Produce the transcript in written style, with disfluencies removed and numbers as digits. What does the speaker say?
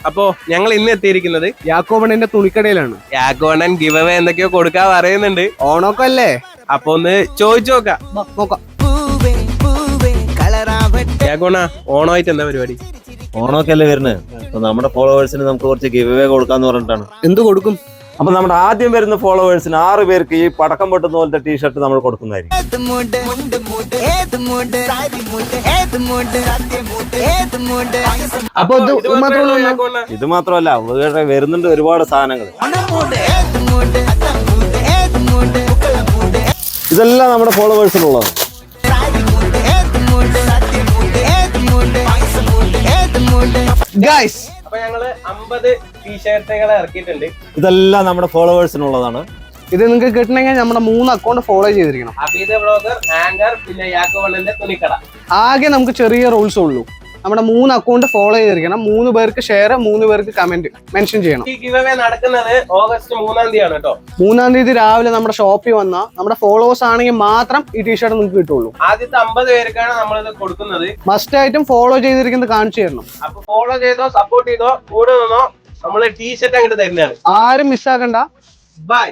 അപ്പോ ഞങ്ങൾ ഇന്ന് എത്തിയിരിക്കുന്നത് യാക്കോബണ്ണന്റെ തുണിക്കടയിലാണ്. യാക്കോബണ്ണൻ ഗിവ് അവേ എന്തൊക്കെയോ കൊടുക്കാൻ പറയുന്നുണ്ട്. ഓണൊക്കെ അല്ലേ, അപ്പൊ ഒന്ന് ചോദിച്ചു നോക്കാം. യാക്കോണ, ഓണമായിട്ട് എന്താ പരിപാടി? ഓണമൊക്കെ അല്ലേ വരുന്നത്. അപ്പൊ നമ്മുടെ ഫോളോവേഴ്സിന് നമുക്ക് കുറച്ച് ഗിവ് അവേ കൊടുക്കാന്ന് പറഞ്ഞിട്ടാണ്. എന്ത് കൊടുക്കും? അപ്പൊ നമ്മുടെ ആദ്യം വരുന്ന ഫോളോവേഴ്സിന് 6 പേർക്ക് ഈ പടക്കം പൊട്ടുന്ന പോലത്തെ ടീഷർട്ട് നമ്മൾ കൊടുക്കുന്നതായിരിക്കും. അപ്പൊ ഇത് മാത്രമല്ല, വേറെ വരുന്നുണ്ട് ഒരുപാട് സാധനങ്ങൾ. ഇതെല്ലാം നമ്മുടെ ഫോളോവേഴ്സിനുള്ളതാണ്. അപ്പൊ ഞങ്ങള് 50 ടീഷർട്ടുകൾ ഇറക്കിയിട്ടുണ്ട്. ഇതെല്ലാം നമ്മുടെ ഫോളോവേഴ്സിനുള്ളതാണ്. ഇത് നിങ്ങൾക്ക് കിട്ടണമെങ്കിൽ നമ്മുടെ 3 അക്കൗണ്ട് ഫോളോ ചെയ്തിരിക്കണം. അബീദ് വ്ളോഗർ, ആങ്കർ, പിന്നെ യാക്കോബണ്ണന്റെ തുണിക്കട. ആകെ നമുക്ക് ചെറിയ റൂൾസ് ഉള്ളൂ. നമ്മുടെ 3 അക്കൗണ്ട് ഫോളോ ചെയ്തിരിക്കണം. 3 പേർക്ക് ഷെയർ, 3 പേർക്ക് കമന്റ് മെൻഷൻ ചെയ്യണം. ഈ ഗിവ് അവേ നടക്കുന്നത് ഓഗസ്റ്റ് 3-ാം തീയതി ആണ് കേട്ടോ. 3-ാം തീയതി രാവിലെ നമ്മുടെ ഷോപ്പിൽ വന്നാൽ നമ്മുടെ ഫോളോവേഴ്സ് ആണെങ്കിൽ മാത്രം ഈ ടീഷർട്ട് നിങ്ങൾക്ക് കിട്ടുള്ളൂ. ആദ്യത്തെ 50 പേർക്കാണ് നമ്മളിത് കൊടുക്കുന്നത്. മസ്റ്റ് ആയിട്ടും ഫോളോ ചെയ്തിരിക്കുന്നത് കാണിച്ചു തരണം. അപ്പൊ ഫോളോ ചെയ്തോ, സപ്പോർട്ട് ചെയ്തോ, കൂടെ നിന്നോ നമ്മള് ടീഷർട്ട് അങ്ങോട്ട് തരുന്നതാണ്. ആരും മിസ്സാക്കണ്ട. ബൈ.